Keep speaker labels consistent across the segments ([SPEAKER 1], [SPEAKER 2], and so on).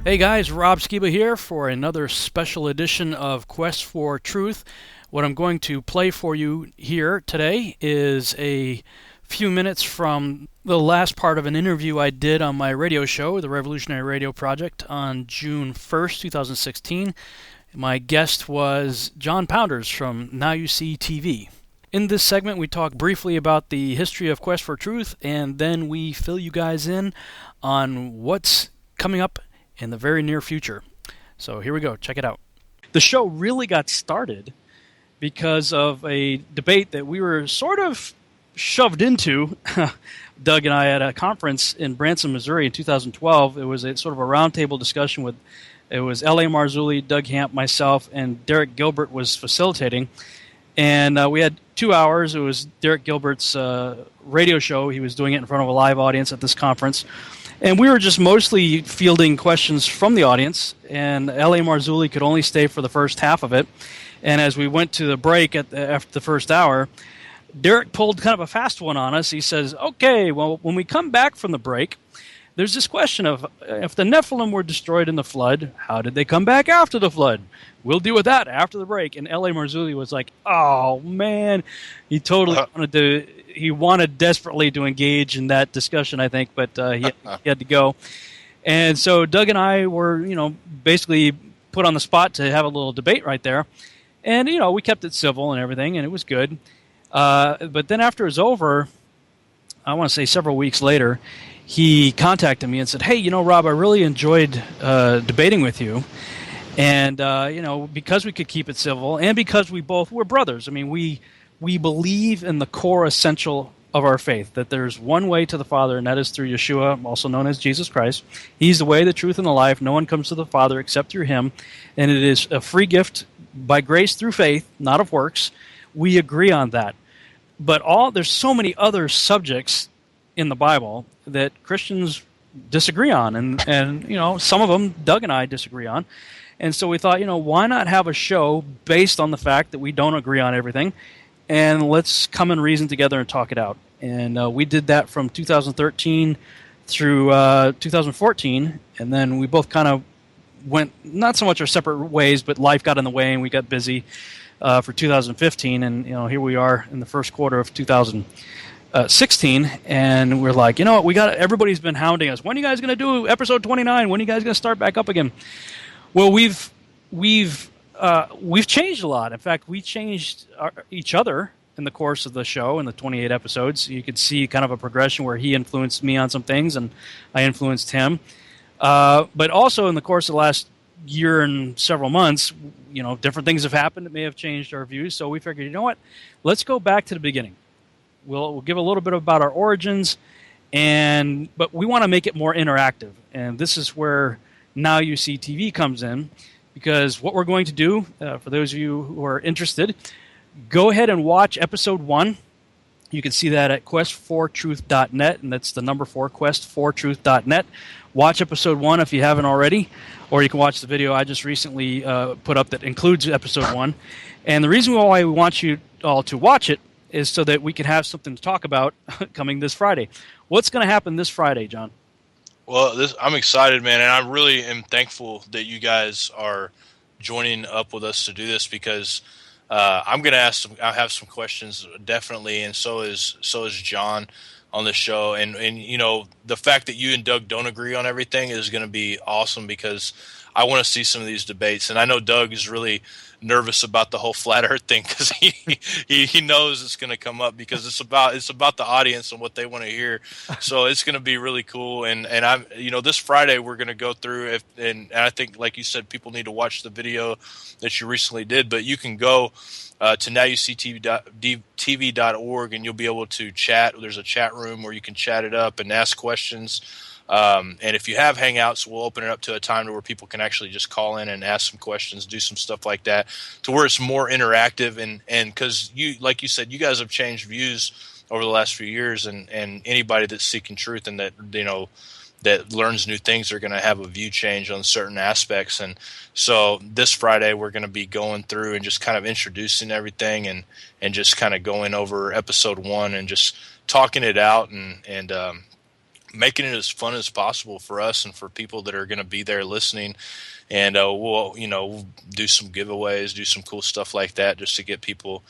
[SPEAKER 1] Hey guys, Rob Skiba here for another special edition of Quest4Truth. What I'm going to play for you here today is a few minutes from the last part of an interview I did on my radio show, the Revolutionary Radio Project, on June 1st, 2016. My guest was John Pounders from NowYouSeeTV. In this segment, we talk briefly about the history of Quest4Truth, and then we fill you guys in on what's coming up in the very near future. So here we go. Check it out. The show really got started because of a debate that we were sort of shoved into, Doug and I, at a conference in Branson, Missouri in 2012. It was a sort of a roundtable discussion with, it was L.A. Marzulli, Doug Hamp, myself, and Derek Gilbert was facilitating. And we had 2 hours. It was Derek Gilbert's radio show. He was doing it in front of a live audience at this conference. And we were just mostly fielding questions from the audience, and L.A. Marzulli could only stay for the first half of it. And as we went to the break after the first hour, Derek pulled kind of a fast one on us. He says, okay, well, when we come back from the break, there's this question of if the Nephilim were destroyed in the flood, how did they come back after the flood? We'll deal with that after the break. And L.A. Marzulli was like, oh, man. He totally wanted desperately to engage in that discussion, I think, but he had to go. And so Doug and I were, basically put on the spot to have a little debate right there. And, we kept it civil and everything, and it was good. But then after it was over, I want to say several weeks later, he contacted me and said, hey, Rob, I really enjoyed debating with you. And, because we could keep it civil and because we're brothers. I mean, we believe in the core essential of our faith, that there's one way to the Father, and that is through Yeshua, also known as Jesus Christ. He's the way, the truth, and the life. No one comes to the Father except through him. And it is a free gift by grace through faith, not of works. We agree on that. But there's so many other subjects in the Bible that Christians disagree on. And some of them Doug and I disagree on. And so we thought, why not have a show based on the fact that we don't agree on everything, and let's come and reason together and talk it out. And we did that from 2013 through 2014, and then we both kind of went, not so much our separate ways, but life got in the way, and we got busy for 2015, and here we are in the first quarter of 2016, and we're like, everybody's been hounding us. When are you guys going to do episode 29? When are you guys going to start back up again? Well, we've changed a lot. In fact, we changed each other in the course of the show in the 28 episodes. You could see kind of a progression where he influenced me on some things and I influenced him. But also in the course of the last year and several months, different things have happened that may have changed our views. So we figured, let's go back to the beginning. We'll give a little bit about our origins, but we want to make it more interactive. And this is where Now You See TV comes in, because what we're going to do, for those of you who are interested, go ahead and watch episode 1. You can see that at quest4truth.net, and that's the number 4, quest4truth.net. Watch episode 1 if you haven't already, or you can watch the video I just recently put up that includes episode 1. And the reason why we want you all to watch it is so that we can have something to talk about coming this Friday. What's going to happen this Friday, John?
[SPEAKER 2] Well, I'm excited, man, and I really am thankful that you guys are joining up with us to do this, because I'm going to I have some questions definitely, and so is John on the show, and the fact that you and Doug don't agree on everything is going to be awesome, because I want to see some of these debates, and I know Doug is really nervous about the whole flat Earth thing, because he knows it's going to come up, because it's about the audience and what they want to hear. So it's going to be really cool. And I'm this Friday we're going to go through and I think, like you said, people need to watch the video that you recently did, but you can go to NowYouSeeTV.org and you'll be able to chat. There's a chat room where you can chat it up and ask questions. And if you have Hangouts, we'll open it up to a time where people can actually just call in and ask some questions, do some stuff like that, to where it's more interactive. And because like you said, you guys have changed views over the last few years, and anybody that's seeking truth and that that learns new things are going to have a view change on certain aspects. And so this Friday we're going to be going through and just kind of introducing everything and just kind of going over episode 1 and just talking it out and making it as fun as possible for us and for people that are going to be there listening. And we'll do some giveaways, do some cool stuff like that, just to get people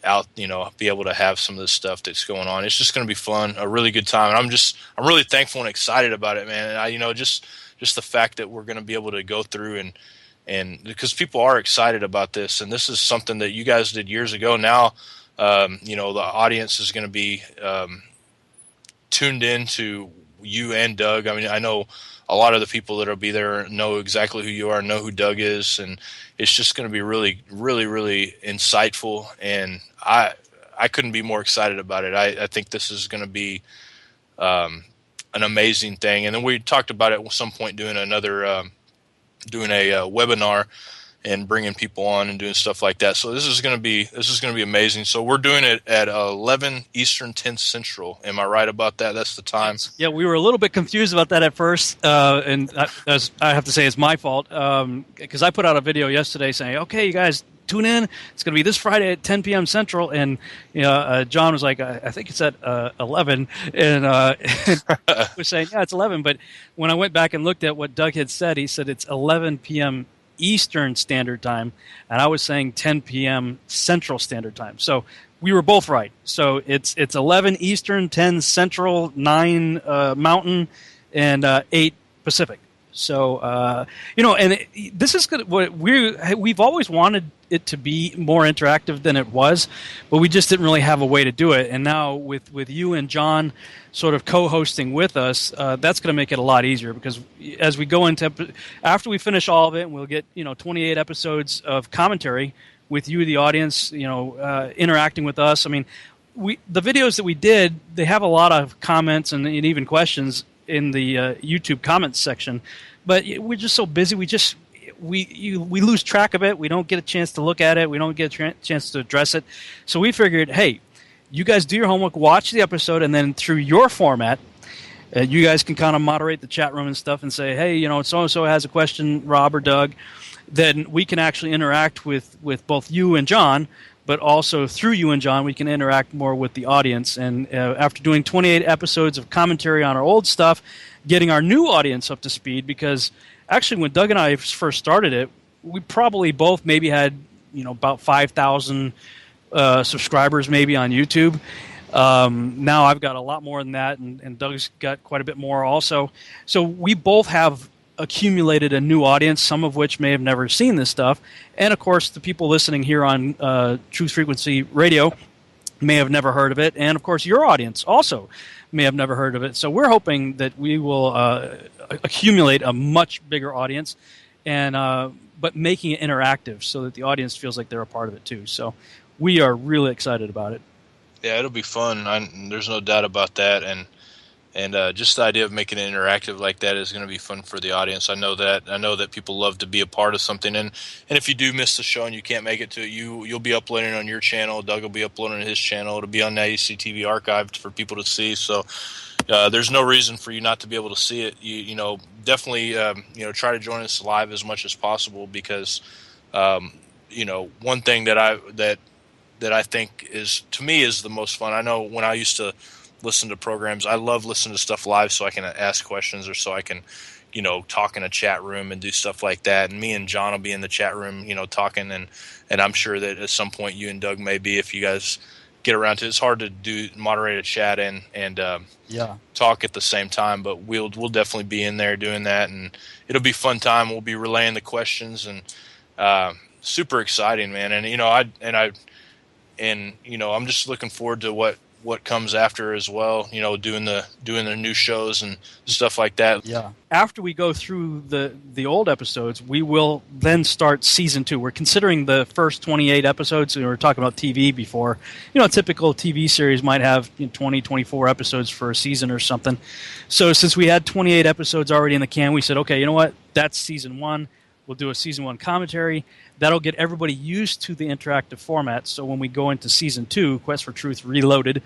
[SPEAKER 2] out, be able to have some of this stuff that's going on. It's just going to be fun, a really good time. And I'm really thankful and excited about it, man. And just the fact that we're going to be able to go through and because people are excited about this, and this is something that you guys did years ago. Now, the audience is going to be tuned in to you and Doug. I mean, I know a lot of the people that'll be there know exactly who you are, know who Doug is, and it's just going to be really, really, really insightful. And I couldn't be more excited about it. I think this is going to be an amazing thing. And then we talked about at some point doing a webinar and bringing people on and doing stuff like that. So this is going to be amazing. So we're doing it at 11 Eastern, 10 Central. Am I right about that? That's the time.
[SPEAKER 1] Yeah, we were a little bit confused about that at first, and I have to say it's my fault because I put out a video yesterday saying, "Okay, you guys, tune in. It's going to be this Friday at 10 p.m. Central." And John was like, "I think it's at 11," and was saying, "Yeah, it's 11." But when I went back and looked at what Doug had said, he said it's 11 p.m. Eastern Standard Time, and I was saying 10 p.m. Central Standard Time. So we were both right. So it's 11 Eastern, 10 Central, 9 Mountain, and 8 Pacific. So and this is good. What we've always wanted it to be more interactive than it was, but we just didn't really have a way to do it. And now with you and John sort of co-hosting with us, that's going to make it a lot easier, because as we go into after we finish all of it, we'll get 28 episodes of commentary with you, the audience, interacting with us. I mean, the videos that we did, they have a lot of comments and even questions in the YouTube comments section, but we're just so busy. We lose track of it. We don't get a chance to look at it. We don't get a chance to address it. So we figured, hey, you guys do your homework, watch the episode, and then through your format, you guys can kind of moderate the chat room and stuff and say, hey, so-and-so has a question, Rob or Doug. Then we can actually interact with both you and John, but also through you and John, we can interact more with the audience. And after doing 28 episodes of commentary on our old stuff, getting our new audience up to speed, because actually when Doug and I first started it, we probably both maybe had about 5,000 subscribers maybe on YouTube. Now I've got a lot more than that, and Doug's got quite a bit more also. So we both have accumulated a new audience, some of which may have never seen this stuff. And of course, the people listening here on Truth Frequency Radio may have never heard of it. And of course, your audience also may have never heard of it. So we're hoping that we will accumulate a much bigger audience, and but making it interactive so that the audience feels like they're a part of it too. So we are really excited about it.
[SPEAKER 2] Yeah, it'll be fun. There's no doubt about that. And just the idea of making it interactive like that is going to be fun for the audience. I know that people love to be a part of something. And if you do miss the show and you can't make it to it, you'll be uploading it on your channel. Doug will be uploading it on his channel. It'll be on NowYouSeeTV archived for people to see. So there's no reason for you not to be able to see it. You definitely try to join us live as much as possible, because one thing that I think is, to me, is the most fun. I know when I used to listen to programs, I love listening to stuff live so I can ask questions, or so I can, talk in a chat room and do stuff like that. And me and John will be in the chat room, talking, and I'm sure that at some point you and Doug may be, if you guys get around to it. It's hard to moderate a chat and talk at the same time, but we'll definitely be in there doing that, and it'll be a fun time. We'll be relaying the questions, and super exciting, man. And I'm just looking forward to what comes after as well, doing the new shows and stuff like that.
[SPEAKER 1] Yeah. After we go through the old episodes, we will then start season 2. We're considering the first 28 episodes. We were talking about TV before. A typical TV series might have 20, 24 episodes for a season or something. So since we had 28 episodes already in the can, we said, okay, you know what? That's season 1. We'll do a season 1 commentary. That'll get everybody used to the interactive format. So when we go into season 2, Quest4Truth Reloaded,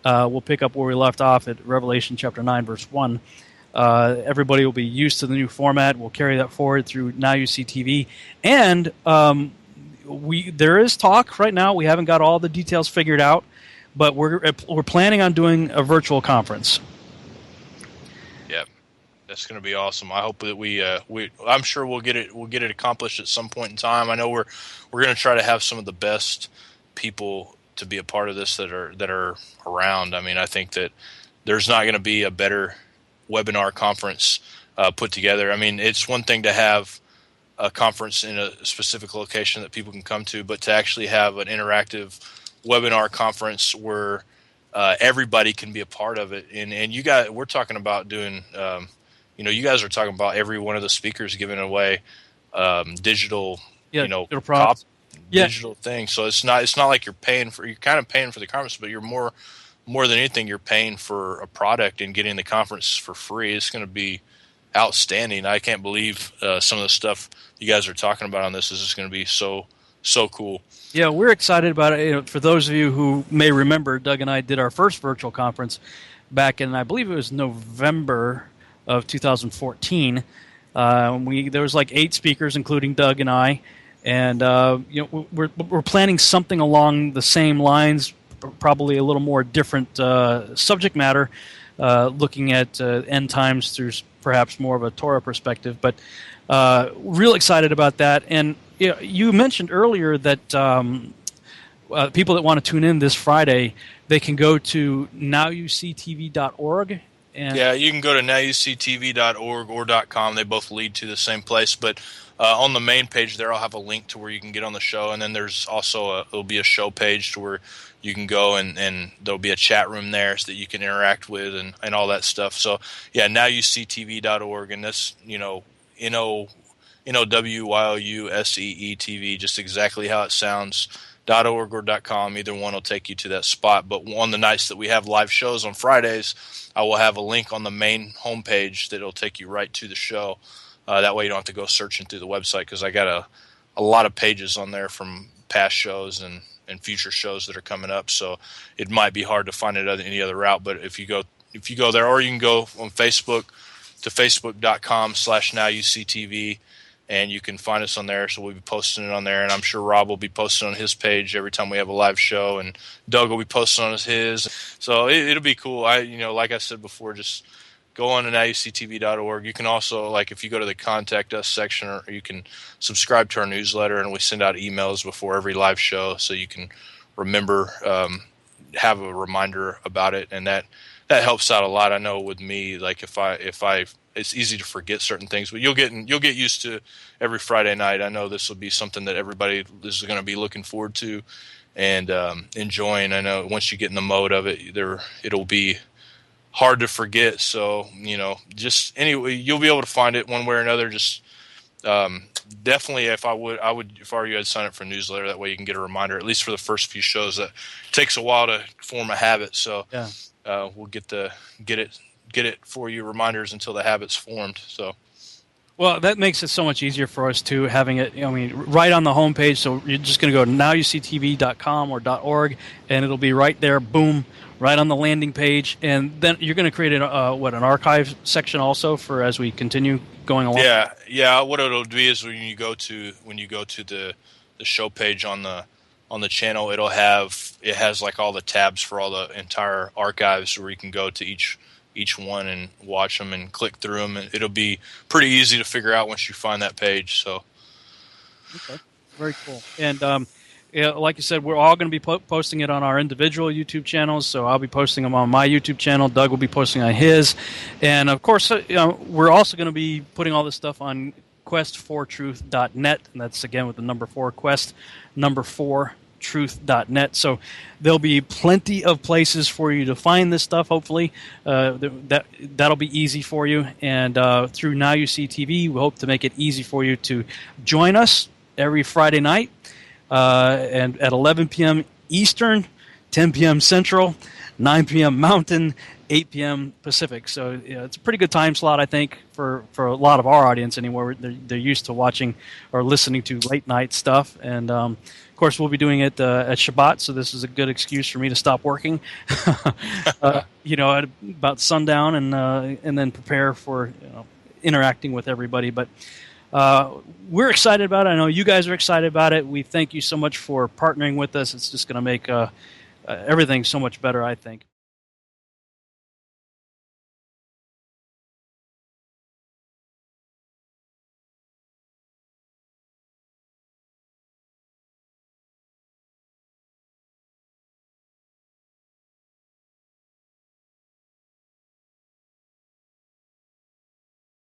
[SPEAKER 1] we'll pick up where we left off at Revelation chapter 9, verse 1. Everybody will be used to the new format. We'll carry that forward through NowYouSeeTV. And there is talk right now. We haven't got all the details figured out, but we're planning on doing a virtual conference.
[SPEAKER 2] That's going to be awesome. I hope that I'm sure we'll get it accomplished at some point in time. I know we're going to try to have some of the best people to be a part of this that are around. I mean, I think that there's not going to be a better webinar conference put together. I mean, it's one thing to have a conference in a specific location that people can come to, but to actually have an interactive webinar conference where everybody can be a part of it. And you guys, we're talking about doing, you guys are talking about every one of the speakers giving away digital,
[SPEAKER 1] digital products.
[SPEAKER 2] Digital things. So it's not like you're kind of paying for the conference, but you're more than anything, you're paying for a product and getting the conference for free. It's going to be outstanding. I can't believe some of the stuff you guys are talking about on this is just going to be so cool.
[SPEAKER 1] Yeah, we're excited about it. For those of you who may remember, Doug and I did our first virtual conference back in, I believe it was November of 2014. There was like 8 speakers, including Doug and I, and we're planning something along the same lines, probably a little more different subject matter, looking at end times through perhaps more of a Torah perspective, but real excited about that. And you mentioned earlier that people that want to tune in this Friday, they can go to NowYouSeeTV.org.
[SPEAKER 2] Yeah, you can go to NowYouSeeTV.org or .com. They both lead to the same place, but on the main page there, I'll have a link to where you can get on the show, and then there's also it'll be a show page to where you can go and there'll be a chat room there so that you can interact with and all that stuff. So yeah, NowYouSeeTV.org, and that's NowYouSeeTV, just exactly how it sounds. .org or .com, either one will take you to that spot. But on the nights that we have live shows on Fridays, I will have a link on the main homepage that will take you right to the show. That way you don't have to go searching through the website, because I got a lot of pages on there from past shows and future shows that are coming up. So it might be hard to find it any other route. But if you go there, or you can go on Facebook to facebook.com/NowYouSeeTV, and you can find us on there. So we'll be posting it on there, and I'm sure Rob will be posting on his page every time we have a live show, and Doug will be posting on his. So it'll be cool. Like I said before, just go on to NowYouSeeTV.org. You can also, like, if you go to the Contact Us section, or you can subscribe to our newsletter, and we send out emails before every live show, so you can remember, have a reminder about it, and that helps out a lot. I know with me, like if I it's easy to forget certain things, but you'll get used to every Friday night. I know this will be something that everybody is going to be looking forward to and enjoying. I know once you get in the mode of it, it'll be hard to forget. So just anyway, you'll be able to find it one way or another. Just definitely, if I were you, I'd sign up for a newsletter. That way you can get a reminder, at least for the first few shows. That takes a while to form a habit. So yeah. We'll get it for you, reminders until the habit's formed. So,
[SPEAKER 1] well, that makes it so much easier for us too, having it, right on the homepage. So you're just going to go to NowYouSeeTV.com or .org, and it'll be right there, boom, right on the landing page. And then you're going to create an archive section also for as we continue going along.
[SPEAKER 2] Yeah. What it'll do is when you go to the show page on the channel, it has like all the tabs for all the entire archives, where you can go to each one and watch them and click through them, and it'll be pretty easy to figure out once you find that page. So,
[SPEAKER 1] okay, very cool. And like you said, we're all going to be posting it on our individual YouTube channels. So I'll be posting them on my YouTube channel. Doug will be posting on his, and of course, we're also going to be putting all this stuff on Quest4Truth.net, and that's again with the number 4, Quest number 4. Truth.net. So there'll be plenty of places for you to find this stuff. Hopefully, that'll be easy for you. And through Now You See TV, we hope to make it easy for you to join us every Friday night, and at 11 p.m. Eastern, 10 p.m. Central, 9 p.m. Mountain, 8 p.m. Pacific. So it's a pretty good time slot, I think, for a lot of our audience anyway. They're used to watching or listening to late night stuff, and of course we'll be doing it at Shabbat. So this is a good excuse for me to stop working, at about sundown, and then prepare for interacting with everybody. But we're excited about it. I know you guys are excited about it. We thank you so much for partnering with us. It's just going to make everything so much better, I think.